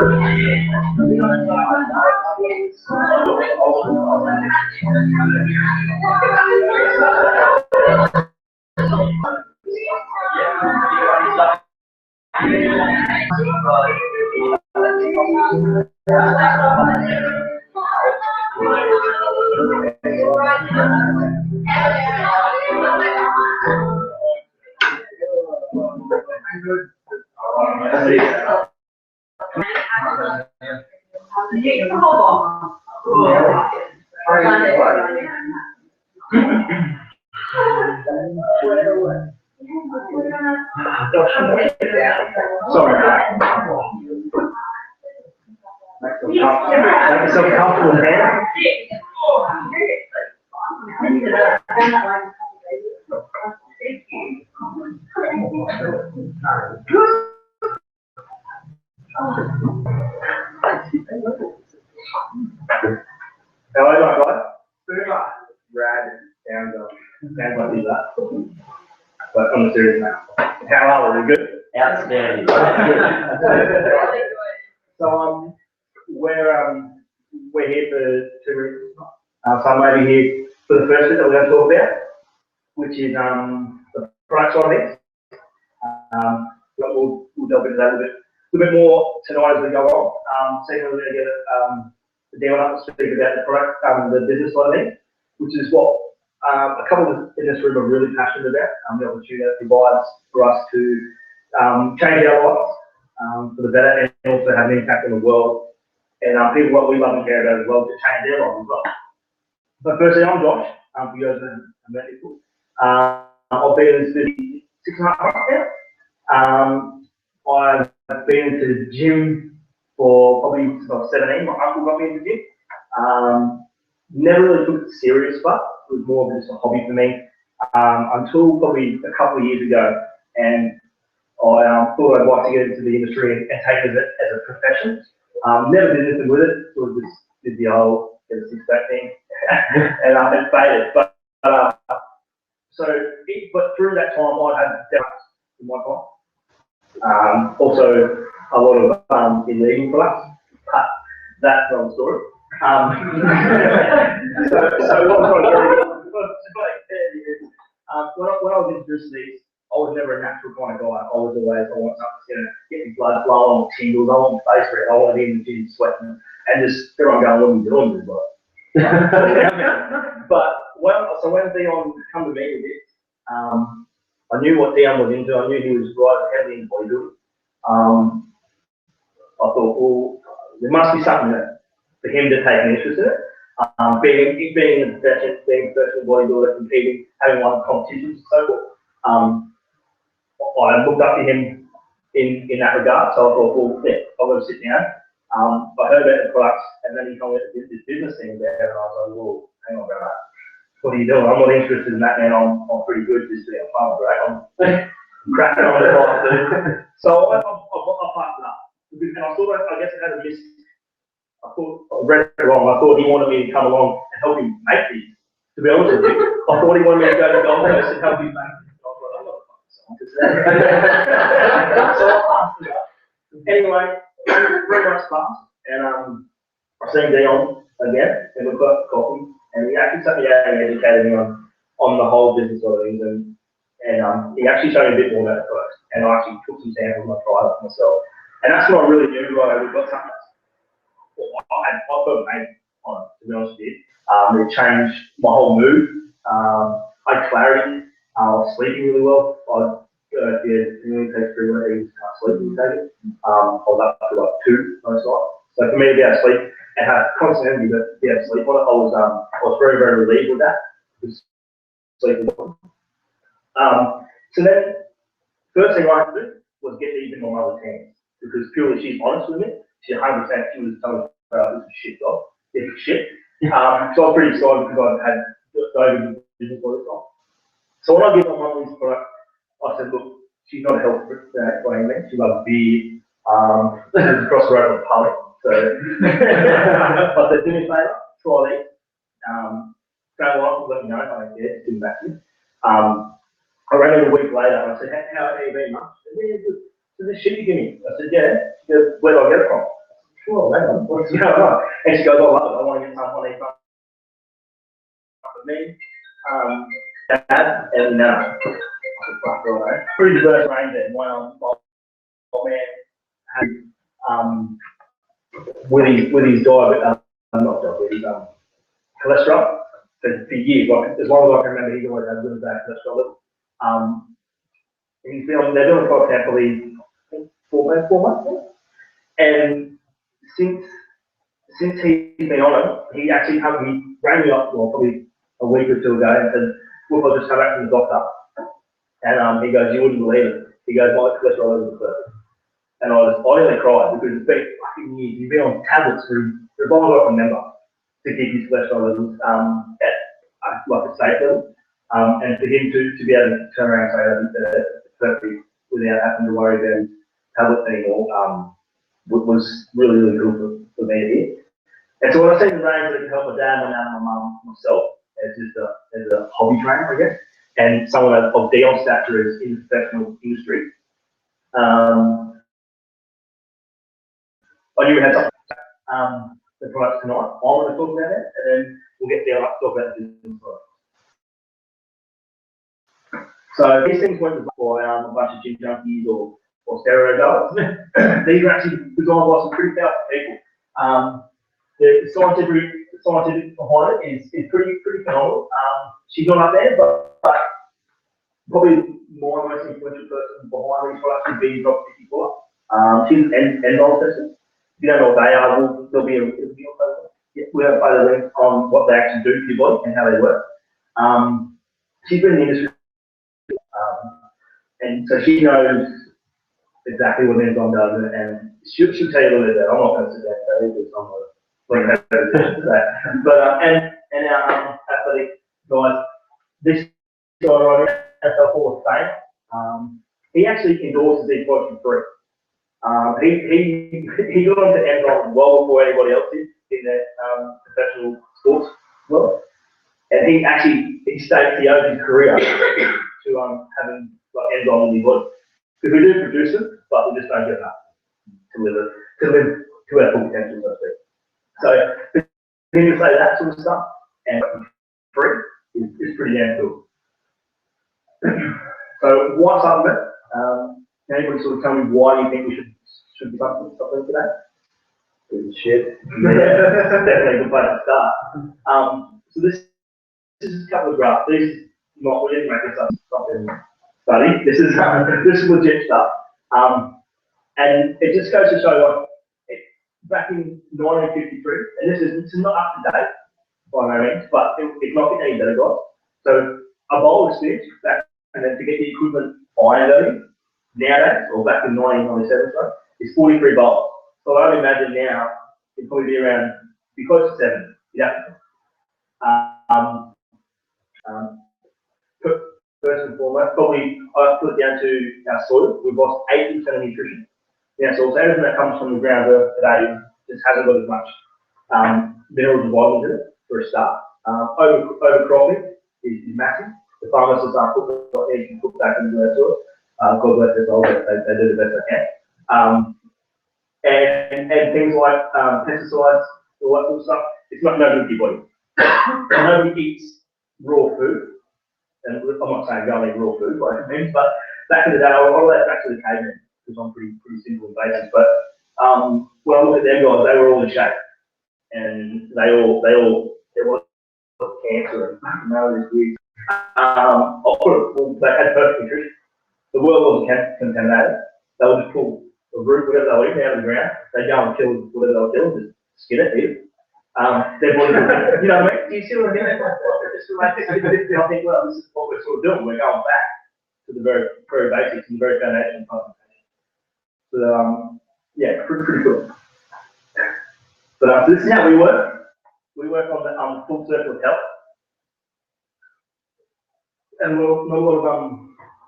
Make yourself comfortable, man. Hello, my guy. Super rad sounds like that. But on a serious note, how are we? Good? Outstanding. So we're here for 2 reasons. So I'm over here for the first bit that we're going to talk about, which is the product side of things. But we'll delve into that a little bit more tonight as we go on. Secondly, we're going to get Dion up to speak about the product, the business side of things, which is what a couple of us in this room are really passionate about. The opportunity that provides for us to change our lives for the better and also have an impact on the world. And people what we love and care about as well to change their lives as well. But firstly, I'm Josh. For you guys who haven't met me before. I've been in this business 6.5 months now. I've been into the gym for probably since I was 17. My uncle got me into the gym. Never really took it serious, but it was more of just a hobby for me until probably a couple of years ago. And I thought I'd like to get into the industry and take it as a profession. Never did anything with it, sort of just did the old get a six-pack thing, and it faded. But through that time, I had debts in my time. Also, a lot of illegal products, but that's another story. So what I'm trying to do is, when I was introduced to these, I was never a natural kind of guy. I was always, I want something that's going to get me blood flowing, I want tingles, I want face red, I want to be in the gym sweating, and just everyone going, what are you doing? But when Dion come to me with this, I knew what Dion was into. I knew he was right heavily into bodybuilding. I thought, well, there must be something there for him to take an interest in it. Being a professional bodybuilder, competing, having won competitions and so forth. I looked up to him in that regard, so I thought, well, yeah, I've got to sit down. I heard about the products, and then he told me this business thing there, and I was like, whoa, hang on, brother. What are you doing? I'm not interested in that, man. I'm pretty good just being a farmer, right? I'm cracking on it like to do. So I passed it up. And I thought, I guess I had a miss. I read it wrong. I thought he wanted me to come along and help him make these. To be honest with you, I thought he wanted me to go to Gold Coast and help him make these. So I passed it up. Anyway, 3 months passed, and I've seen Dion again, and we've got coffee, and he actually sat me down and educated me on the whole business of things, and he actually showed me a bit more about the product, and I actually took some samples and I tried it myself, and that's what I really knew, right? We've got something I've got a mate on it, to be honest with you. It changed my whole mood. I had clarity. I was sleeping really well. It really takes 3 days to sleep and take it. I was up to like 2 most nights. So for me to be able to sleep and have constant energy to be able to sleep on it, I was very, very relieved with that. Sleeping. So then, first thing I had to do was get these in my mother's hands, because purely she's honest with me. She 100% she was telling me this is shit, dog. This is shit. So I was pretty excited because I had just over the business all this time. So when I give my mum this product, I said, look, she's not a health by any means. She loves beer. This is across the road on the public. So I said, do me a favour, try these. Go on, let me know if I don't get it. It's back to me. I rang her a week later and I said, how have you been, Mum? She said, yeah, good. So this shit you give me? I said, yeah. She goes, where do I get it from? well, hang on, what's going on? And she goes, oh, I want to get some money from me, Dad, and Nana. Pretty diverse range there. My man had, with his diet, not diabetes, cholesterol, for years, like, as long as I can remember, he's always had a really bad cholesterol level. And they're doing quite carefully, I think 4 months now. And since he's been on it, he actually rang me up, well, probably a week or two ago and said, look, I just come back from the doctor. And he goes, you wouldn't believe it. He goes, my cholesterol level is perfect. And I nearly cried because it's been fucking years. He's been on tablets for as long as I can remember to keep his cholesterol levels at like a safe level. And for him to be able to turn around and say that it's perfect without having to worry about his tablets anymore was really, really cool for me to hear. And so when I see the range that can help my dad, my nan, my mum, myself, as a hobby trainer, I guess, and someone of Dion's stature is in the professional industry. I knew we had something the products tonight. I want to talk about it, and then we'll get Dion up to talk about the business products. So these things weren't designed by a bunch of gym junkies or steroid goers. These are actually designed by some pretty powerful people. The scientific behind it is pretty phenomenal. She's not up there, but probably my most influential person behind these products would be Dr. Vicky Fuller. She's an enzyme person. If you don't know what they are, there'll be a video. We have a link on what they actually do for your body and how they work. She's been in the industry, and so she knows exactly what an enzyme does, and she'll tell you a little bit about it. I'm not going to sit down and tell you because I'm not but and our athletic guys, this guy right here, NFL Hall of Fame, he actually endorses these products for free. He got onto enzymes well before anybody else did in the professional sports world, and he states he owes his career to having like enzymes in his body, because we do produce them, but we just don't get enough to live to our full potential, so to speak. So for him to say that sort of stuff and free is pretty damn cool. So why supplement? Anybody sort of tell me why you think we should be supplement today? Good shit. Yeah, definitely a good place to start. So this is a couple of graphs. We didn't make this up something study. This is legit stuff. And it just goes to show back in 1953, and this is not up to date by no means, but it's not getting any better, guys. So a bowl of spinach back, and then to get the equivalent iron loading nowadays, or back in 1997, sorry, is 43 bowls. So I would imagine now it'd probably be around, be close to 7. Yeah. First and foremost, probably I put it down to our soil. We've lost 80% of nutrition. Yeah, so everything that comes from the ground earth today just hasn't got as much minerals and vitamins in it for a start. Overcropping is massive. The farmers just aren't putting what they can put back into their soil. God bless their soul, they do the best they can. And things like pesticides, all that sort of stuff, it's not no good for your body. Nobody eats raw food. And I'm not saying go and eat raw food by any means, but back in the day, a lot of that's back to the cavemen, because I'm pretty simple and basic. But when I look at them guys, they were all in shape, and they all cancer and this weird. They had perfect nutrition. The world wasn't contaminated. They would just pull a root, whatever they were eating, out of the ground. They'd go and kill whatever they were killing, just skin it, eat it. Their body, you know what I mean? Do you see what I mean? I think, well, this is what we're sort of doing. We're going back to the very basics and the very foundation of concentration. So, yeah, pretty cool. But so this is how we work. We work on the full circle of health. And not a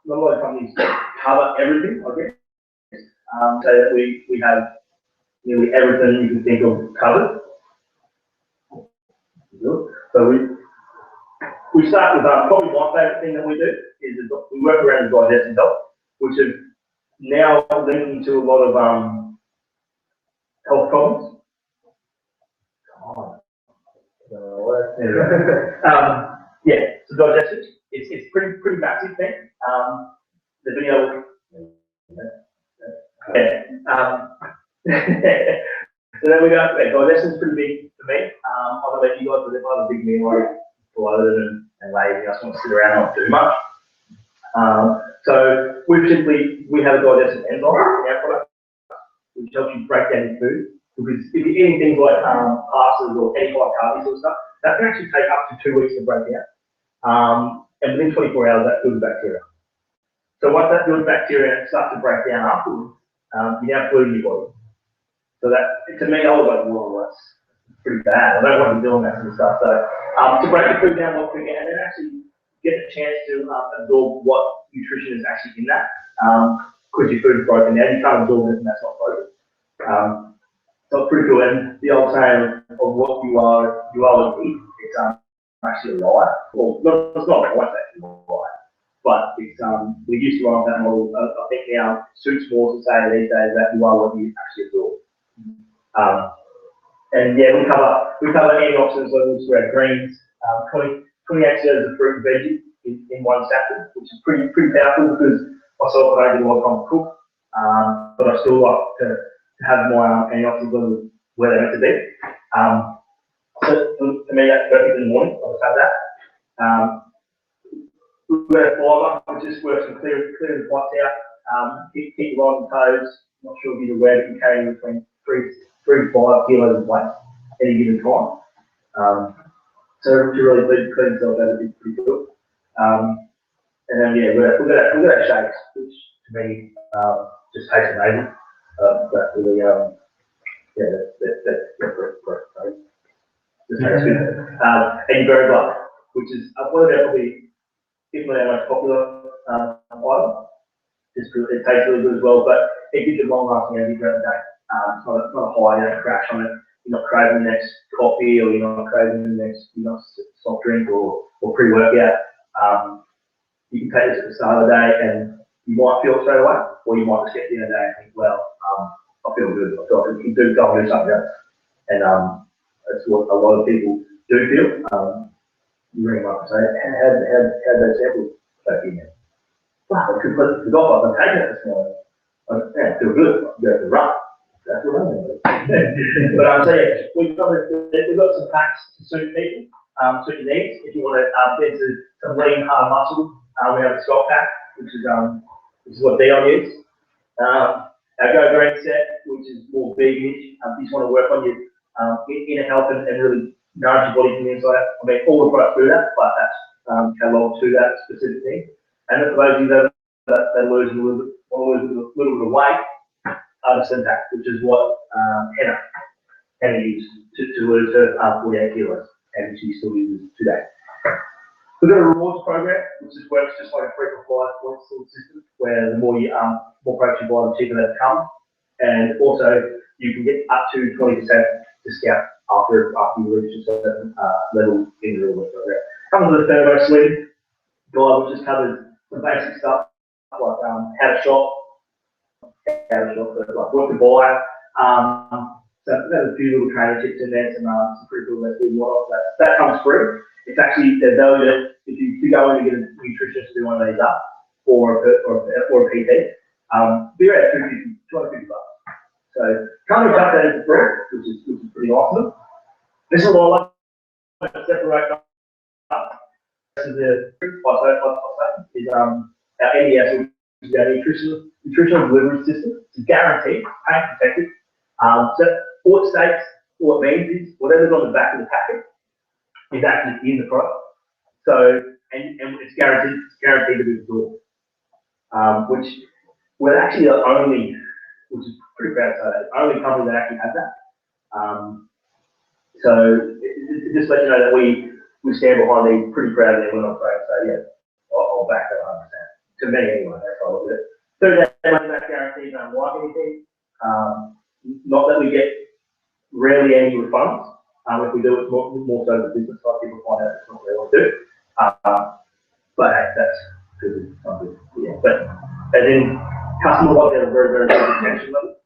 lot of companies cover everything, I guess. So that we have nearly everything you can think of covered. So we start with probably my favourite thing that we do is we work around the digestive health, which is now linked to a lot of health problems. Yeah, so digestion, it's pretty massive thing. The video, yeah. So there we go. Yeah, digestion's pretty big for me. I'm gonna let you guys live on a big meal, like bloated and lazy. I just want to sit around and not do much. So we have a digestive enzyme in our product, which helps you break down your food. Because if you're eating things like pastas or any high carbs or stuff, that can actually take up to 2 weeks to break down. And within 24 hours, that kills bacteria. So once that builds bacteria and starts to break down afterwards, you now food in your body. So that, to me, I was like, well, that's pretty bad. I don't want to be doing that sort of stuff. So to break the food down a lot quicker and then actually get the chance to absorb what nutrition is actually in that, because your food is broken down, you can't absorb it and that's not broken. So it's pretty cool. And the old saying of what you are what you eat, it's actually a lie. Well, it's not a lie, it's actually a lie. But it's, we used to run that model. I think now suits more to say these days that you are what you actually absorb. And yeah, we cover antioxidants levels throughout greens, 28 serves of fruit and veggies in one sapling, which is pretty powerful because myself I don't do a lot of time to cook, but I still like to have my antioxidant levels where they're meant to be. So for me that's perfect in the morning. I'll just have that. We've got a fibre, which just works to clear the pots out, keep you on toes. Not sure if you're aware that you carry between 3 to 5 kilos of weight at any given time. So to really clean yourself out is pretty good. And then yeah, we've got shakes, which to me just tastes amazing. That really that's great. Just tastes good. And Berry Blood, which is one of our probably, if not our most popular item. It tastes really good as well, but it gives you long lasting energy throughout the day. It's not a high, you don't crash on it. You're not craving the next coffee or you're not craving the next soft drink or pre-workout. You can take this at the start of the day and you might feel it straight away, or you might just get to the end of the day and think, well, I feel good. I feel like you can go and do something else. And that's what a lot of people do feel. You ring them up and say, how did those samples take you in? Wow, I completely forgot I've been taking it this morning. I feel good. I go for a run. That's what I'm doing. But so yeah, we've got some packs to suit people, suit your needs. If you want to get into some lean hard muscle, we have a Scott pack, which is what Dion uses. Our Go Green set, which is more veganish. If you just want to work on your inner health and really nourish your body from the inside out. I mean, all the products do that, but that's cataloged to that specific thing. And for those of you that lose a little bit of weight, the Syntax, which is what Hannah used to lose her 48 kilos, and she still uses today. We've got a rewards program, which just works just like a frequent flyer points sort of system, where the more products you buy, the cheaper they become. And also, you can get up to 20% discount after you reach a certain level in the rewards program. Comes with a Thermo Sleeve guide, which just covers the basic stuff like how to shop, like what to buy. So there's a few little training tips in there, some pretty cool recipes. That comes free. It's actually they're valued if you go in and get a nutritionist to do one of these up, or a PT. Be around 250 bucks. So can't chuck that into free, which is pretty awesome. This is what I like to separate up. This is the is our NDS, which is our nutritional delivery system. It's guaranteed, paint protected. So all it states, all it means is whatever's on the back of the packet is actually in the product. So and it's guaranteed to be absorbed. Which we're actually the only, which is pretty proud to say that, the only company that actually has that. So it just lets you know that we stand behind these pretty proudly and we're not afraid to say, yeah, I'll back that 100%. To me anyway, that's how I look at it. 30-day money back guarantee, don't like anything. Not that we get rarely any refunds. If we do, it's more so the business side, people find out it's not really what we do. But hey, that's good. Yeah. But as in customer wise, they have a very, very good retention level.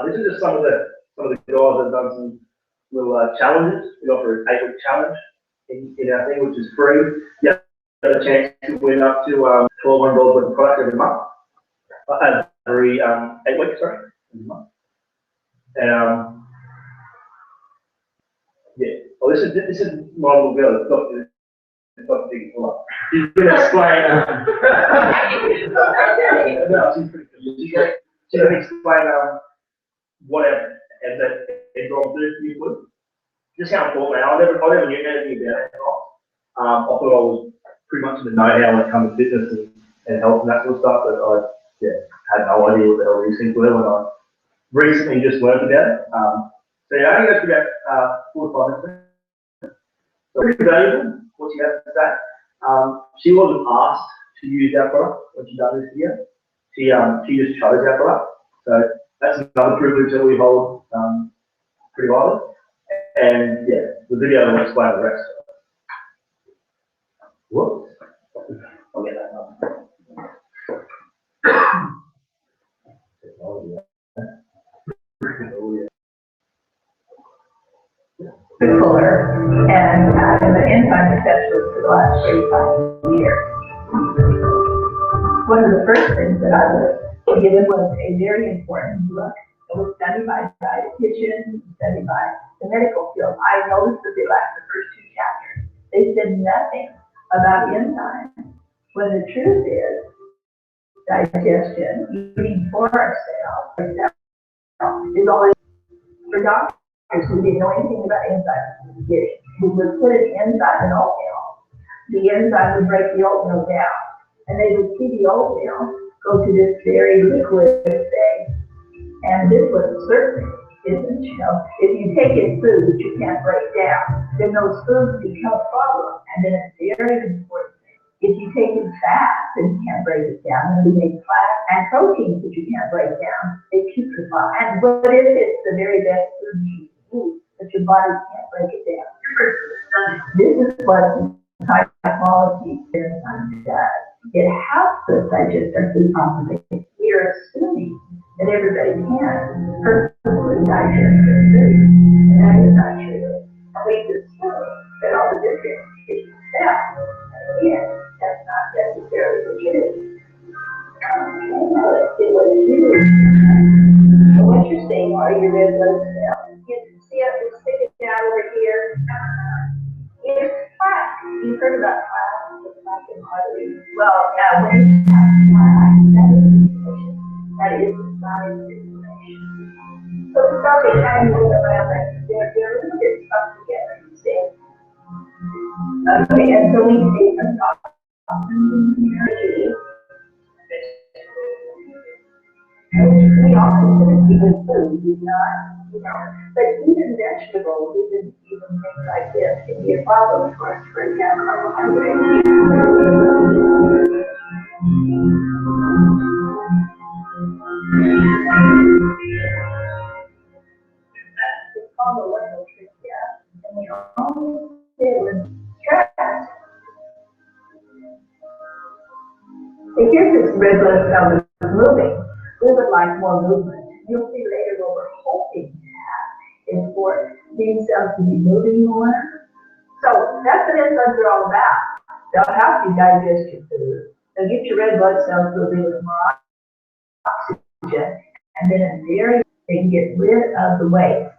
This is just some of the guys that have done some challenges. We offer an 8-week challenge in our thing, which is free. You have a chance to win up to $1,200 worth of product every month. Every 8 weeks, sorry, every month. And yeah. Well, this is my little girl. It's not big for us. She's going to explain. No, she's pretty good. She's going to explain what our gone through for you. Just how important. I never knew anything about it. I thought I was pretty much in the know-how when it comes to fitness and health and that sort of stuff, but I had no idea what the hell these things were when I recently just learned about it. So yeah, I think that's about 4 or 5 minutes. So pretty valuable, what she has to say. She wasn't asked to use our product when she done this year. She just chose our product. So that's another privilege that we hold pretty highly. And yeah, the video will explain the rest. Whoops. I'll get that up. Fuller and as an enzyme specialist for the last 35 years. One of the first things that I was given was a very important book. It was studied by dietitians, studied by the medical field. I noticed that they lacked the first 2 chapters. They said nothing about enzymes, when the truth is digestion, eating for ourselves, is only for doctors who didn't know anything about enzymes. We would put an enzyme in oatmeal. The enzyme would break the oatmeal down, and they would see the oatmeal go to this very liquid thing. And this was certainly isn't, if you take in food that you can't break down, then those foods become a problem. And then it's very important. If you take in fat and you can't break it down, and we make fat and proteins that you can't break down, they putrefy. And what if it's the very best food you eat, but your body can't break it down? This is what high quality enzyme does. It helps us digest our food properly. We are assuming that everybody can perfectly digest their food, and that is not true. And we assume that all the different is that. Again, that's not necessarily the truth. Let's see what it is. So what you're seeing are your red blood cells. You can see it sticking down over here. It's plaque. You've heard about plaque, the plaque in arteries. Well, when you have plaque, that is inflammation. That is the sign of inflammation. So the cells are trying to move around, but they're a little bit stuck together, you see. Okay, and so we see some we often even food is not, but even vegetables, even things like this can be a problem for us to break down carbohydrates. It's called a level trachea, and we only say with stress. So here's this red blood cell that's moving. We would like more movement. You'll see later what we're hoping to have is for these cells to be moving more. So that's what enzymes are all about. They'll help you digest your food. They'll get your red blood cells moving with more oxygen. And then they can get rid of the waste.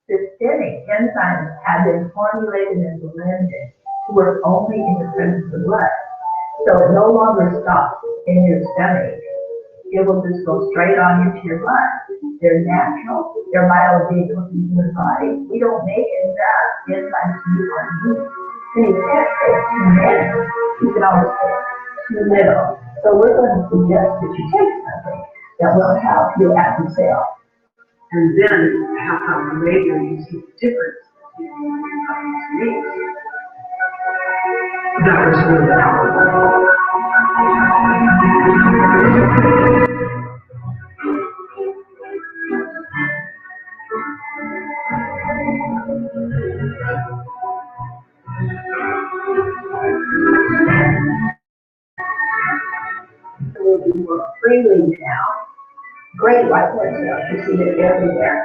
Systemic enzymes have been formulated and blended to work only in the presence of blood. So it no longer stops in your stomach. It will just go straight on into your blood. They're natural. They're bioavailable in the body. We don't make enzymes to move on you. And you can't take 2 minutes. You can always take 2 little. So we're going to suggest that you take something that will help you at the cell. And then how later you see the difference between your needs. That was really powerful. We'll do more freely now. Great white blood cells, you see it everywhere.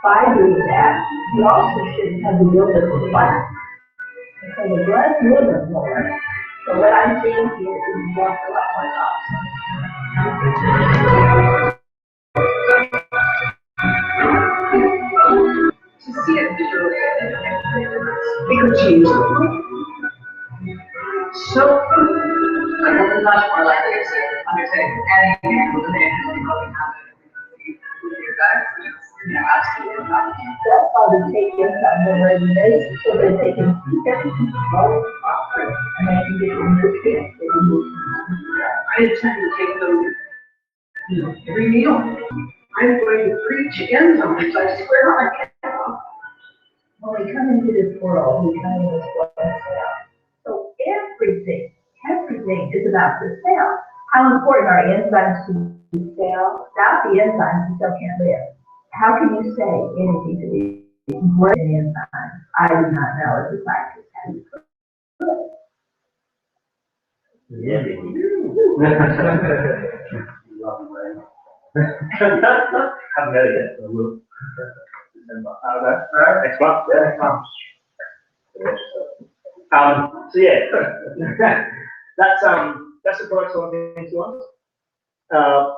by doing that, you also shouldn't have the illness of life. And so the blood movement more. So what I'm seeing here is you walk a lot more To see it visually, it could change the mood. So, like, I'm much more likely to understand anything and going on with your gut, you know, absolutely not. That's why we take this on the regulation, so that they can keep everything flowing properly, and they can get the nutrients they need. I intend to take them, you know, every meal. I'm going to preach enzymes, I swear I can. When we come into this world, we come into this world as cell. So everything is about the cell. How important are enzymes to the cell? Without the enzymes, the cell can't live. How can you say anything to these great enzymes? I do not know as a scientist how you put it. Yeah. Haven't had it yet, so I will. December. I don't know. No, next month. Yeah, next month. So yeah, that's the product side of things to us.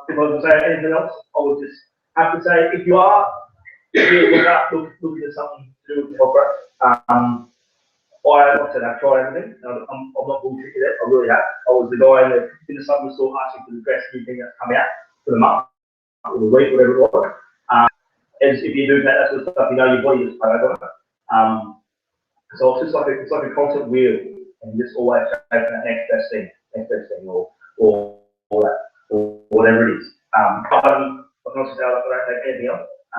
If I was to say anything else, I would just have to say if you look into something to do with corporate, like I said, I've tried everything. I'm not bullshitting it. I really have. I was the guy in the supplement store asking for the best new thing that's come out for the month or the week, whatever it was. As if you do that sort of stuff, you know your body just plays on it. So it's just like a constant wheel, and just always chasing that next best thing, or that, or whatever it is. I can honestly say I don't take anything else. I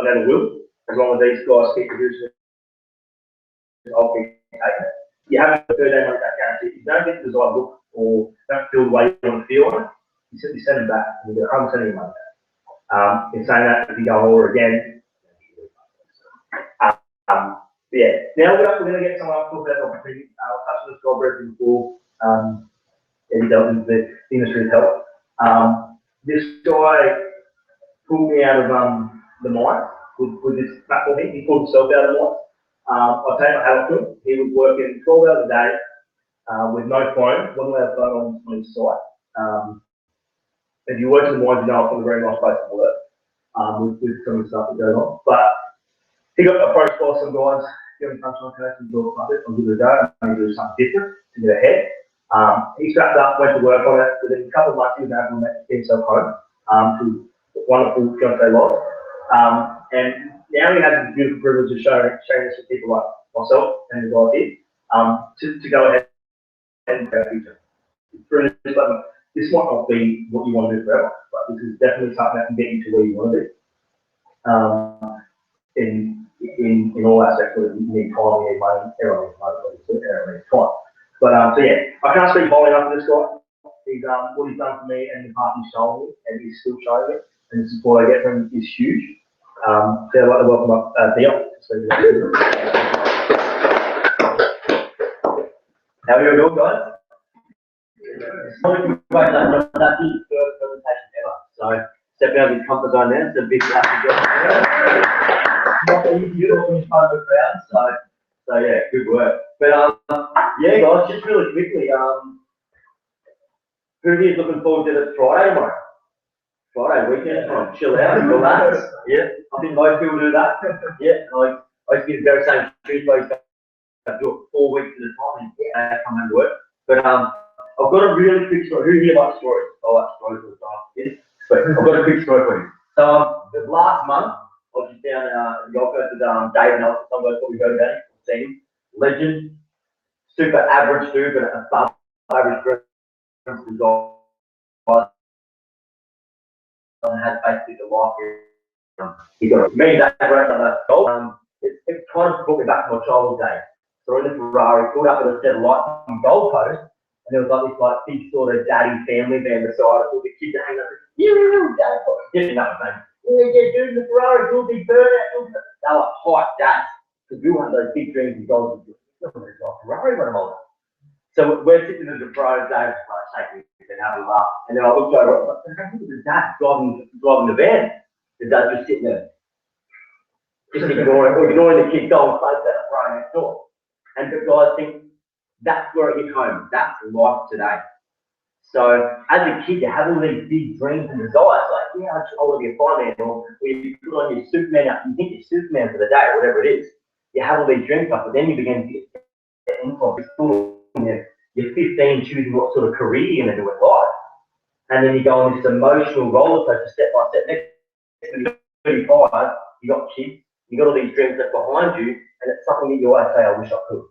never will, as long as these guys keep producing it. I'll keep taking it. You have a 13 month guarantee. If you don't get the desired look or don't feel the way you want to feel on it, you simply send them back and you get 100% of your money back. In saying that, if you go over again, yeah. Now we're going to get someone else to talk about the opportunity. I've touched on this job briefly before. He dealt with the industry of health. This guy pulled me out of the mine with this platform. He pulled himself out of the mine. I take my hat off to him. He was working 12 hours a day with no phone, wasn't allowed phone on his site. If you work in the mines, you know it's not a very nice place to work with some of the stuff that goes on. But he got approached by some guys, giving functional coach and thought, I'll give it a go, I'm going to do something different to get ahead. He strapped up, went to work on it. Within a couple of months, he was able to get himself home to wonderful fiancé life. And now he has the beautiful privilege of showing this to people like myself and the guys here to go ahead and go future. This might not be what you want to do forever, but this is definitely something that can get you to where you want to be. In all aspects, whether you need time, you need money, everyone needs money, everyone needs time. But so yeah, I can't speak highly enough of this guy. He's what he's done for me and the part he's shown me, and he's still showing me, and the support I get from him is huge. So I'd like to welcome up Dion. How are you doing, guys? That's the first presentation ever. So stepping out of your comfort zone there, it's a big clap. Not easy talking in front of the crowd, so yeah, good work. But yeah, guys, just really quickly, who here's looking forward to the Friday tomorrow? Friday weekend, try and chill out and relax. Yeah, I think most people do that. Yeah, I used to be the very same Tuesday, I do it 4 weeks at a time and come home to work. But I've got a really quick story. Who here likes stories? I like stories all the time. Yeah. But I've got a quick story for you. So the last month, I was just down in the office with David Nelson. Some of us probably heard about him, seen him. Legend, super average dude, but above average guy. Has basically the life here. He got me that great goal. It kind of brought me back to my childhood days. So in the Ferrari, pulled up with a set of lights on Gold Coast, and there was like this big sort of daddy family van beside us. All the kids hanging up. Dad, didn't know his name. Yeah, dude, the Ferrari, do a big burnout. They were hyped dads because we wanted those big dreams and goals. Ferrari, what am I? So we're sitting in the Ferrari, Dave's shaking and having a laugh. And then I looked over, I was like, the dad driving the van. The dad just sitting there. just ignoring the kid going close to that right next door. And the guys think that's where it hit home. That's life today. So as a kid, you have all these big dreams and desires, like, yeah, I want to be a fireman, or you put on your Superman out, you think you're Superman for the day, or whatever it is. You have all these dreams up, but then you begin to get influence. You're 15, choosing what sort of career you're going to do in life. And then you go on this emotional roller coaster step by step. Next when you're 35, you got kids, you got all these dreams that's behind you, and it's something that you always say, I wish I could.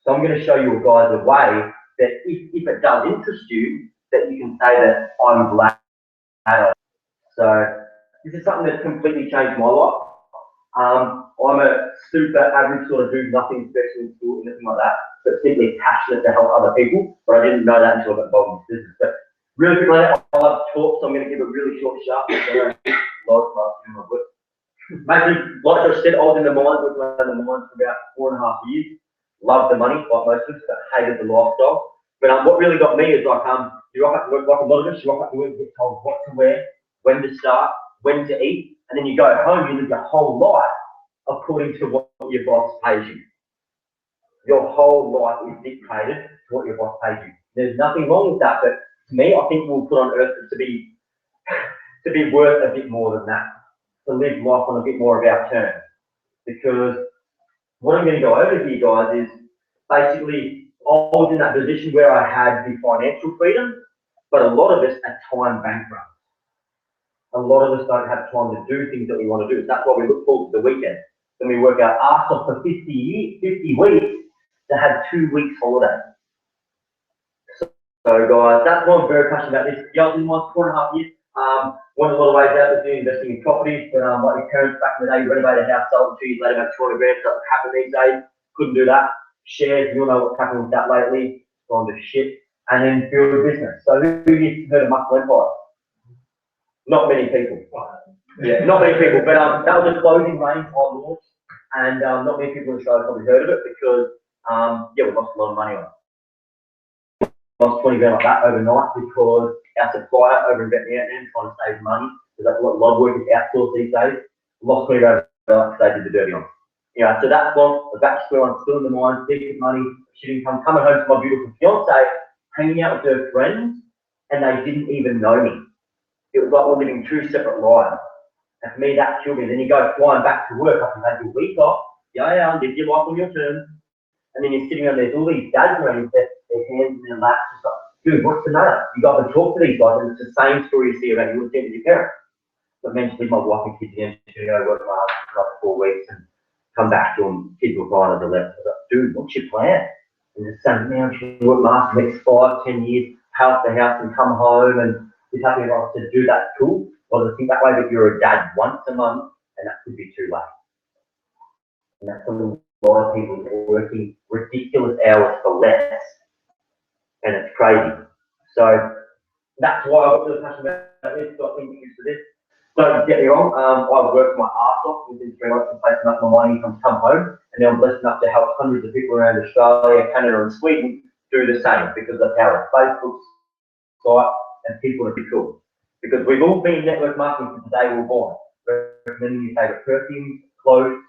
So I'm going to show you guys a way that if it does interest you, that you can say that I'm glad. So this is something that's completely changed my life. I'm a super average sort of dude, nothing special in school, anything like that, but simply passionate to help other people. But I didn't know that until I got involved in business. But really quickly, I love to talk, so I'm going to give a really short, sharp. Basically, like I said, I was in the mines, working in the mines for about 4.5 years. Loved the money, like most of us, but hated the lifestyle. But what really got me is like, you rock up to work, like a lot of us, you rock up to work, you get told what to wear, when to start, when to eat, and then you go home, you live your whole life according to what your boss pays you. Your whole life is dictated to what your boss pays you. There's nothing wrong with that, but to me, I think we'll put on earth to be worth a bit more than that, to live life on a bit more of our terms. Because what I'm going to go over here, guys, is basically I was in that position where I had the financial freedom, but a lot of us are time bankrupt. A lot of us don't have time to do things that we want to do. That's why we look forward to the weekend. Then we work our arse off for 50 weeks to have 2 weeks holiday. So guys, that's why I'm very passionate about this. Yeah, I was in my 4.5 years. Went a lot of ways out with investing in properties, but like your parents back in the day, you renovate a house, sold it 2 years later, about 200 grand, doesn't happen these days. Couldn't do that. Shares, you all know what's happened with that lately. It's gone to shit. And then build a business. So who you've heard of Muscle Empire? Not many people. Yeah, not many people. But that was a clothing range I launched, and not many people in Australia probably heard of it because yeah, we lost a lot of money on it. Lost 20 grand like that overnight because our supplier over in Vietnam trying to save money, because a lot of work is outsourced these days. Lost 20 grand because they did the dirty on it. You know, so that's gone, the back square, I'm still in the mines, decent money, shit income, coming home to my beautiful fiance, hanging out with her friends, and they didn't even know me. It was like we're living 2 separate lives. And for me, that killed me. Then you go flying back to work after you've had your week off, live your life on your terms, and then you're sitting on there's all these dads around with their hands in their laps, just like, dude, what's the matter? You got to talk to these guys, and it's the same story you see around you would see with your parents. But eventually, my wife and kids again, work my husband for like 4 weeks and come back to them, kids were crying at the left. I was like, dude, what's your plan? And they're saying, man, I'm going to work my the next 5, 10 years, pay off the house and come home and be happy. I said, do that, cool. Well, to think that way, that you're a dad once a month, and that could be too late. And that's a lot of people working ridiculous hours for less, and it's crazy. So that's why I got really passionate about this. So I think you're used to this. Don't get me wrong, I've worked my arse off within 3 months of placing up my money to come home, and now I'm blessed enough to help hundreds of people around Australia, Canada, and Sweden do the same, because that's how it's Facebook site and people are cool. Because we've all been network marketing since the day we were born. Recommending your favourite perfumes, clothes,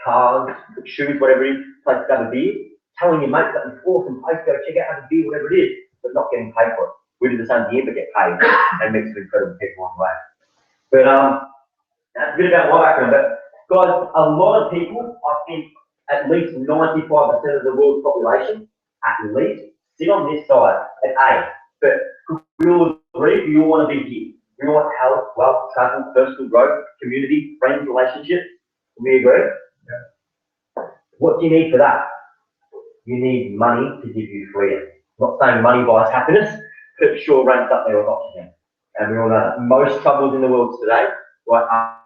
cars, shoes, whatever it is, place to have a beer, telling your mates that it's awesome place to go check out, have a beer, whatever it is, but not getting paid for it. We do the same thing, but get paid and meet some incredible people along the way. But that's a bit about my background. But guys, a lot of people, I think at least 95% of the world's population, at least, sit on this side at A. But we all agree, we all want to be here. We want health, wealth, travel, personal growth, community, friends, relationships. We agree? Yeah. What do you need for that? You need money to give you freedom. I'm not saying money buys happiness, but it sure ranks up there with oxygen. And we all know that most troubles in the world today, like, are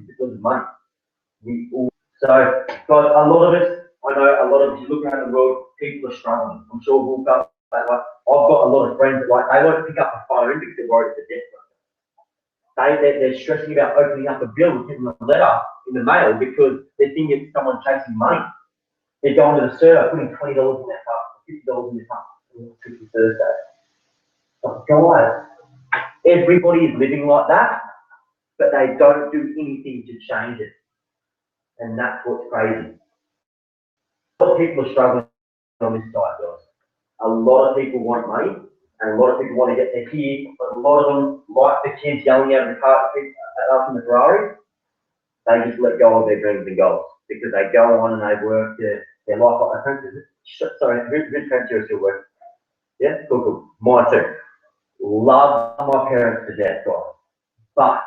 because of money. So, guys, a lot of us, I know a lot of us, you look around the world, people are struggling. I'm sure we'll come back. Like, I've got a lot of friends that, like, they won't pick up the phone because they're worried it's a death. They're stressing about opening up a bill, getting a letter in the mail because they're thinking it's someone chasing money. They're going to the server, putting $20 in their cup, $50 in their cup, on Thursday. But guys, everybody is living like that, but they don't do anything to change it. And that's what's crazy. A lot of people are struggling on this side, guys. A lot of people want money, and a lot of people want to get their kid, but a lot of them, like the kids yelling out of the car up in the Ferrari, they just let go of their dreams and goals because they go on and they work their life like their parents. Sorry, whose parents here still work? Yeah, cool. Mine too. Love my parents to death, guys. But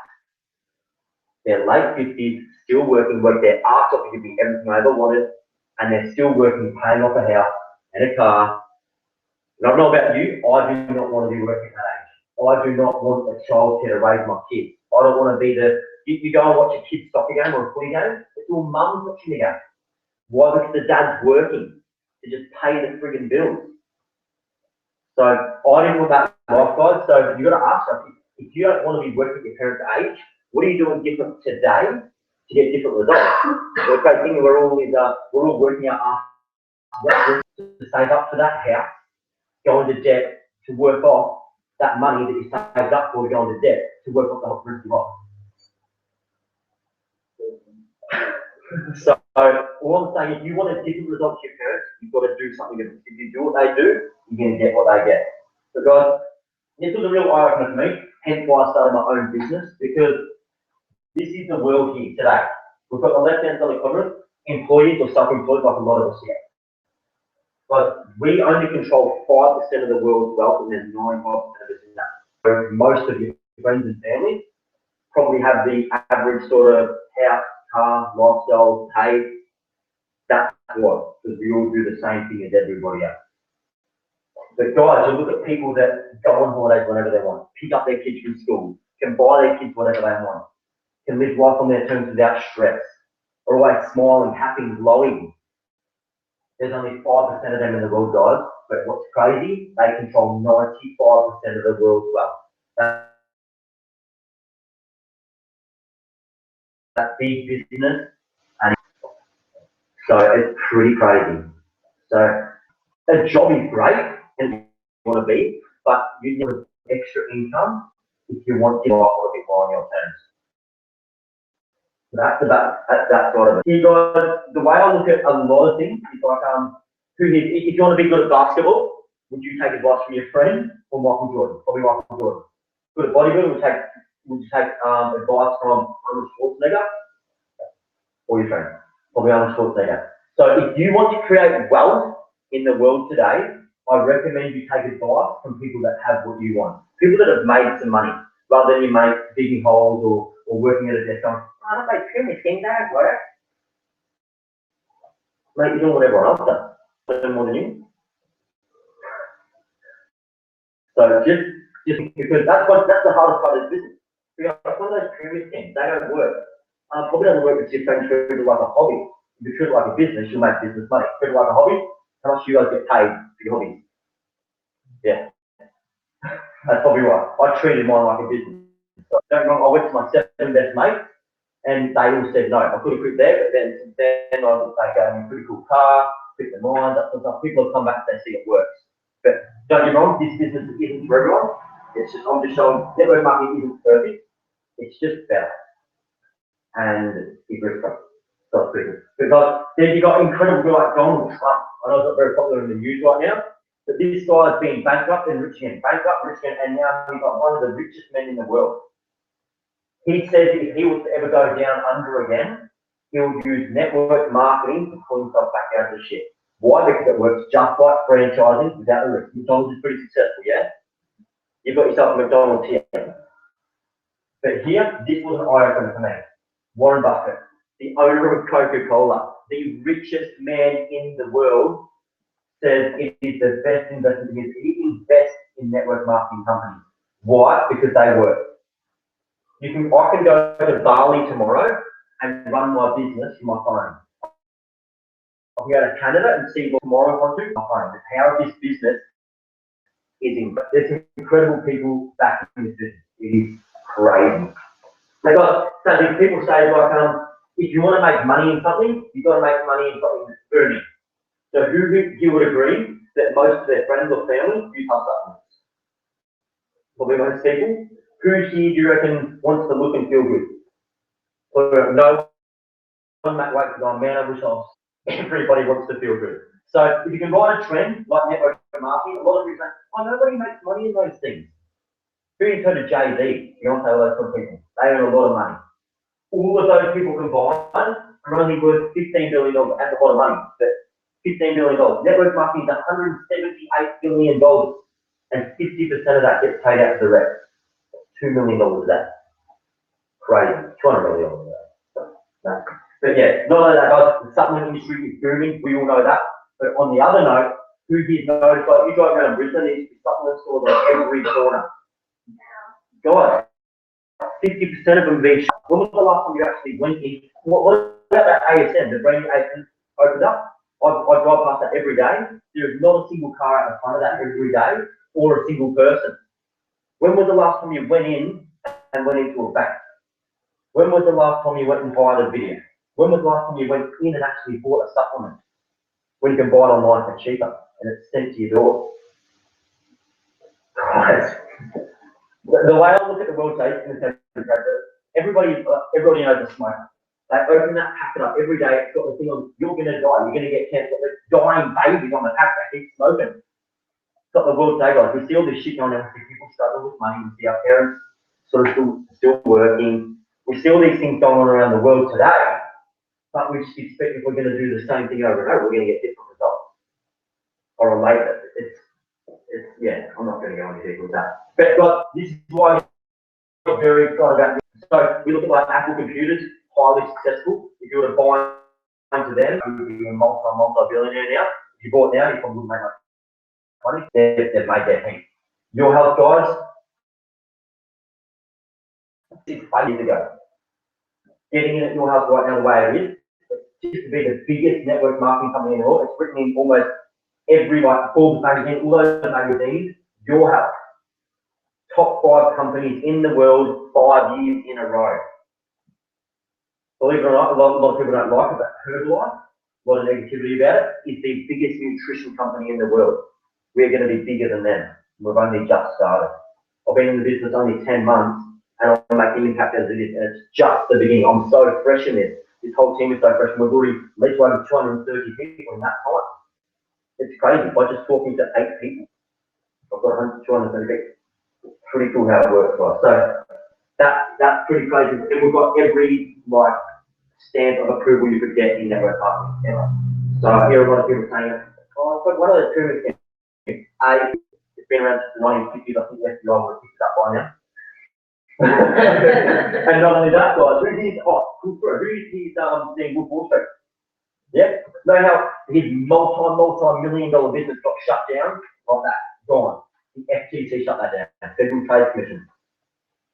they're late 50s, still working, work their arse off to give me everything I ever wanted, and they're still working, paying off a house and a car. And I don't know about you, I do not want to be working at that age. I do not want a childcare to raise my kids. I don't want to be you go and watch a kid's soccer game or a footy game, it's all mum's watching the game. Why? Because the dad's working to just pay the friggin' bills. So I didn't want that life, guys. So you got to ask yourself, if you don't want to be working at your parents' age, what are you doing different today to get different results? The great thing we're all working out after to save up for that house, go into debt to work off that money that you saved up for to go into debt to work off the whole rest of your life. So all I'm saying, if you want a different result to your parents, you've got to do something different. If you do what they do, you're going to get what they get. So guys, this was a real eye-opener for me, hence why I started my own business, because this is the world here today. We've got the left-hand side of the quadrant, employees or self-employed like a lot of us here. But we only control 5% of the world's wealth and there's 95% of us in that. So most of your friends and family probably have the average sort of house, car, lifestyle, pay. That's what, because we all do the same thing as everybody else. But guys, you look at people that go on holidays whenever they want, pick up their kids from school, can buy their kids whatever they want, can live life on their terms without stress, are always smiling, happy, glowing. There's only 5% of them in the world, guys. But what's crazy, they control 95% of the world's wealth. That big business, and so it's pretty crazy. So a job is great and you want to be, but you need extra income if you want to live a little bit more on your terms. So that's that sort of it. You guys, the way I look at a lot of things is like if you want to be good at basketball, would you take advice from your friend or Michael Jordan? Probably Michael Jordan. Good at bodybuilding, would you take advice from Arnold Schwarzenegger or your friend? Probably Arnold Schwarzenegger. So if you want to create wealth in the world today, I recommend you take advice from people that have what you want. People that have made some money, rather than you make digging holes or working at a desk going, I don't make pyramid schemes, that don't work. Mate, you're doing what everyone else does. Earn more than you. So just because that's the hardest part of this business. Because some of those pyramid schemes, they don't work. Probably doesn't work if you're treat it like a hobby. If you treat it like a business, you'll make business money. Treat it like a hobby, how much do you guys get paid for your hobbies? Yeah. That's probably right. I treated mine like a business. So don't get me wrong, I went to my 7 best mates and they all said no. I could have quit there, but then I was like, a pretty cool car, quit the mines, that sort of stuff. People have come back and they see it works. But don't get me wrong, this business isn't for everyone. I'm just showing network marketing isn't perfect. It's just better. And it's very tough. So it's pretty good. Because then you got incredible people like Donald Trump. I know it's not very popular in the news right now, but this guy's been bankrupt and rich again, and now he's got one of the richest men in the world. He says if he was to ever go down under again, he'll use network marketing to pull himself back out of the shit. Why? Because it works just like franchising without the risk. McDonald's is pretty successful, yeah? You've got yourself a McDonald's here. But here, this was an eye-opener for me. Warren Buffett, the owner of Coca-Cola, the richest man in the world, says it is the best investment because he invests in network marketing companies. Why? Because they work. I can go to Bali tomorrow and run my business from my phone. I can go to Canada and see what tomorrow I want to do my phone. The power of this business is incredible. There's incredible people back in this business. It is crazy. So people say like, if you want to make money in something, you've got to make money in something that's earning. So who you would agree that most of their friends or family use health supplements? Probably most people. Who here do you reckon wants to look and feel good? Or no that way because man, I wish I was, everybody wants to feel good. So if you can ride a trend like network marketing, a lot of people say, oh, nobody makes money in those things. Who you turn to Jay-Z, Beyonce, all those sort of people, they earn a lot of money. All of those people combined are only worth $15 billion, that's a lot of money, but $15 billion. Network marketing is $178 billion, and 50% of that gets paid out to the rest. $2 million of that. Crazy. $200 million of that. No. But yeah, not only that, guys, the supplement industry is booming, we all know that. But on the other note, who did notice, like you drive around Brisbane, there's supplement stores on every corner. Guys, 50% of them being shut. When was the last time you actually went in? What about that ASM, the brand new ASM opened up? I drive past that every day. There is not a single car out in front of that every day, or a single person. When was the last time you went in and went into a bank? When was the last time you went and hired a video? When was the last time you went in and actually bought a supplement? When you can buy it online for cheaper and it's sent to your door. Guys, the way I look at the world today, everybody knows a smoker. They open that packet up every day, it's got the thing on, you're going to die, you're going to get cancer. There's dying babies on the pack that keep smoking. It's got the world today, guys. We see all this shit going on, we see people struggle with money, we see our parents sort of still working. We see all these things going on around the world today, but we just expect if we're going to do the same thing over and over, we're going to get different results. Or later, yeah, I'm not going to go into detail with that. But guys, this is why I'm very excited about this. So we look at like Apple computers, highly successful. If you were to buy into them, you would be a multi-billionaire now. If you bought now, you probably wouldn't make much money. They've made their thing. Your Health, guys, 6 years ago. Getting in at Your Health right now the way it is, just to be the biggest network marketing company in the world. It's written in almost every, like Forbes magazine, all those magazines, Your Health. Top 5 companies in the world 5 years in a row. Believe it or not, a lot of people don't like it, but Herbalife, a lot of negativity about it, is the biggest nutrition company in the world. We're going to be bigger than them. We've only just started. I've been in the business only 10 months, and I'm making an impact as it is, and it's just the beginning. I'm so fresh in this. This whole team is so fresh, and we've already reached over 230 people in that time. It's crazy. By just talking to 8 people, I've got 230 people. Pretty cool how it works, guys. So that's pretty crazy. And we've got every like stamp of approval you could get in network marketing ever. So I hear a lot of people saying, oh, but what are the pyramids? It's been around since the 1950s. I think the FBI would have picked it up by now. And not only that, guys, who is seeing Wolf Wall Street? Yeah, know how his multi-million-dollar business got shut down like that, gone. The FTC shut that down. Federal Trade Commission.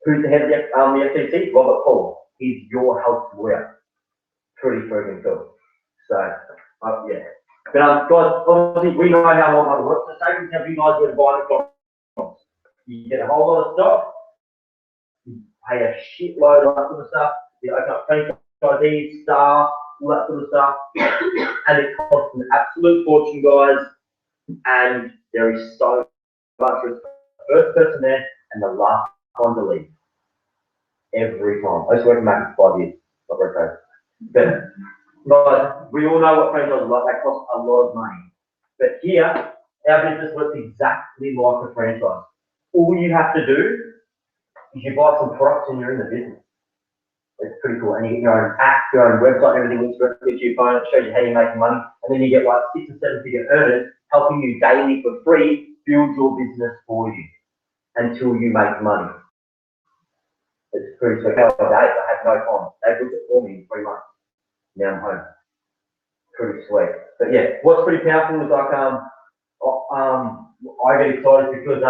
Who's the head of the FTC? Robert Paul. He's Your Health lawyer. Pretty freaking cool. So, yeah. But guys, obviously we know how long that works. So say for example, you guys were to buy McDonald's. You get a whole lot of stock. You pay a shitload of that sort of stuff. You open up franchisees, staff, all that sort of stuff. And it costs an absolute fortune, guys. And there is so much risk. The first person there and the last one to leave. Every time. I used to work in Mac for 5 years. Not very close. But we all know what franchises are like. They cost a lot of money. But here, our business works exactly like a franchise. All you have to do is you buy some products and you're in the business. It's pretty cool. And you get your own app, your own website, everything links directly to your phone. It shows you how you're making money. And then you get like 6 or 7 figure earners helping you daily for free build your business for you until you make money. It's pretty sweet. I had no time. They booked it for me in 3 months. Now I'm home. Pretty sweet. But yeah, what's pretty powerful is like I get excited because I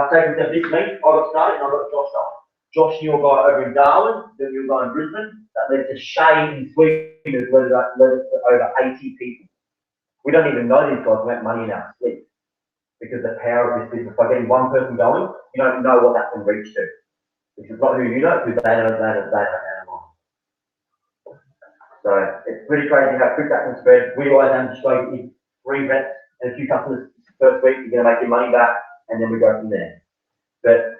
take myself this week, I got started and I got Josh on. Josh knew a guy over in Darwin, then we were going in Brisbane, that led to Shay in Sweden, that led us to over 80 people. We don't even know these guys, we make money in our sleep. Because the power of this business, by getting one person going, you don't know what that can reach to. Which is not who you know, because they don't know. So it's pretty crazy how quick that can spread. We always aim to show you 3 reps and a few customers first week, you're going to make your money back, and then we go from there. But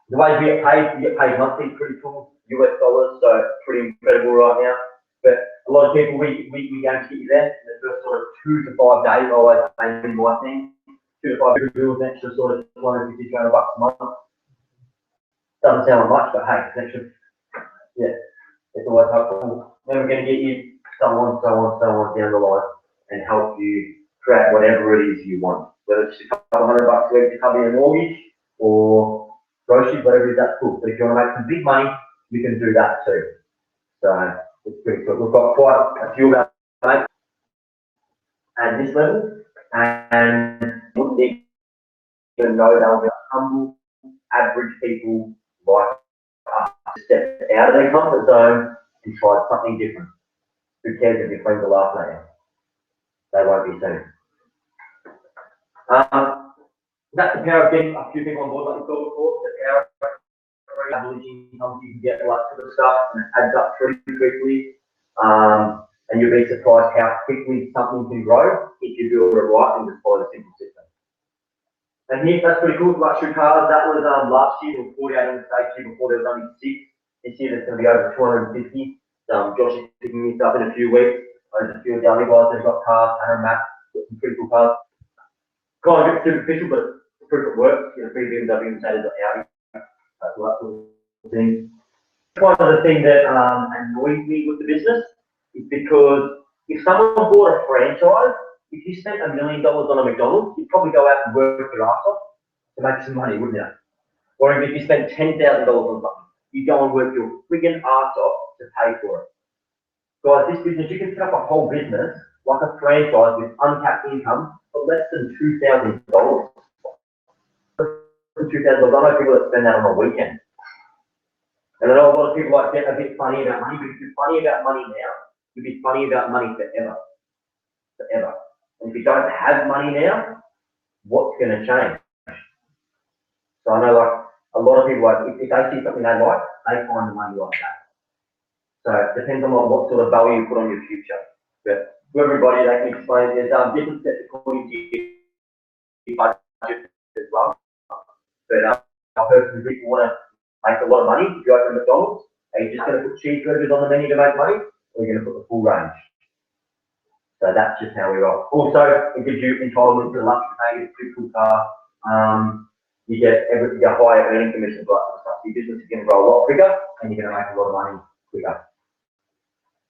the way we get paid monthly, pretty cool, US dollars, so pretty incredible right now. But A lot of people, we guarantee you there in the first sort of 2 to 5 days, always mainly my thing. 2 to 5 bills, an extra sort of 250, 300 bucks a month. Doesn't sound like much, but hey, it's extra, yeah, it's always helpful. Then we're going to get you so on down the line and help you create whatever it is you want. Whether it's a couple $100 a week to cover your mortgage or groceries, whatever it is, that's cool. But if you want to make some big money, we can do that too. So it's pretty cool. We've got quite a few of our mates at this level, and wouldn't even know they'll be humble, average people like us to step out of their comfort zone and try something different. Who cares if your friends are laughing at you? They won't be soon. That's the power of getting a few people on board, like we talked before. The power of average income you can get lots of stuff, and it adds up pretty quickly. And you'll be surprised how quickly something can grow if you do it right and just follow the simple system. And here, that's pretty cool. Luxury cars, that was last year, there were 48 on the stage here before, there was only 6. This year there's going to be over 250. Josh is picking this up in a few weeks. There's a few of the other guys that have got cars, Hannah and Matt, got some pretty cool cars. Kind of a bit superficial, but it's proof it works. You know, pretty BMW, Mercedes, Audi, that sort of thing. One of the things that annoys me with the business is because if someone bought a franchise, if you spent $1 million on a McDonald's, you'd probably go out and work your ass off to make some money, wouldn't you? Or if you spent $10,000 on something, you go and work your friggin' ass off to pay for it. Guys, this business, you can set up a whole business like a franchise with uncapped income for less than $2,000. $2,000. I know people that spend that on a weekend. And I know a lot of people like get a bit funny about money, but if you're funny about money now, you'll be funny about money forever. Forever. And if you don't have money now, what's going to change? So I know like a lot of people, like, if they see something they like, they find the money like that. So it depends on what sort of value you put on your future. But to everybody, they can explain there's different steps according to your budget as well. But I personally think you want to make a lot of money. If you open McDonald's, are you just going to put cheeseburgers on the menu to make money, or are you going to put the full range? So that's just how we roll. Also, it gives you entitlement to the luxury paying, it's a pretty cool car. You get higher earning commissions, like that stuff. Your business is going to grow a lot quicker, and you're going to make a lot of money quicker.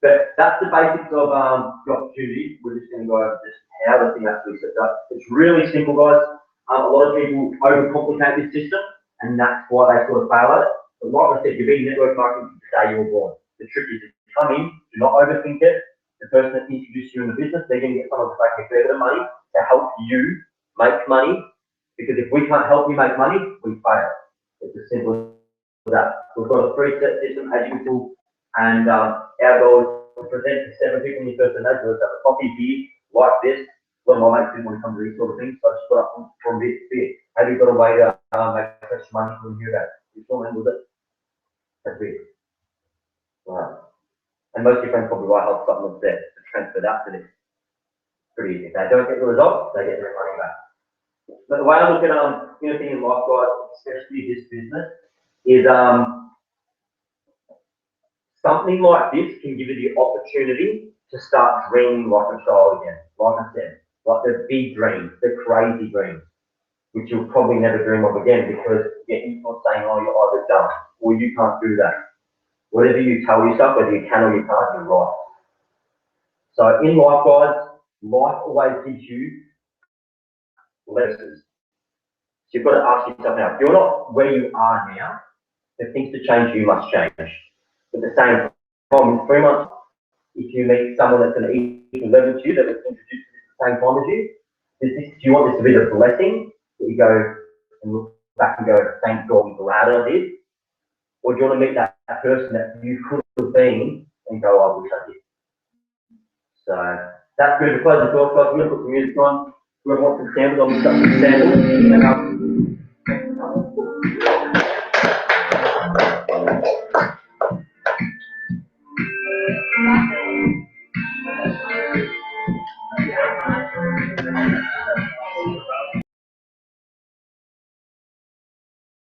But that's the basics of the opportunity. We're just going to go over just how the thing actually sets up. It's really simple, guys. A lot of people overcomplicate this system, and that's why they sort of fail at it. But like I said, you're being network marketing from the day you were born. The trick is, if you come in, do not overthink it. The person that introduced you in the business, they're going to get someone to make a fair bit of money to help you make money. Because if we can't help you make money, we fail. It's as simple as that. We've got a 3-step system, as you can see, and our goal is to present to 7 people in your first day. So it's a coffee beer like this. A lot of my mates didn't want to come to these sort of things, so I just got up from bit to bit. Have you got a way to make extra money from you that you still handle it? That's it. Right. And most of your friends probably write health supplements there to transfer that to this. Pretty easy. If they don't get the results, they get their money back. But the way I look at anything in life, guys, especially this business, is something like this can give you the opportunity to start dreaming like a child again. Like I said, like the big dreams, the crazy dreams, which you'll probably never dream of again because you're influenced saying, oh, you're either dumb or you can't do that. Whatever you tell yourself, whether you can or you can't, you're right. So in life, guys, life always gives you lessons. So you've got to ask yourself now, if you're not where you are now, for things to change, you must change. At the same time, in 3 months, if you meet someone that's an equal level to you, that was introduced at the same time as you, do you want this to be the blessing that you go and look back and go, thank God I'm glad I did? Or do you want to meet that person that you could have been and go, I wish I did? So that's good to close the door, guys. We're going to put some music on. We're going to want some samples. I'll put some samples.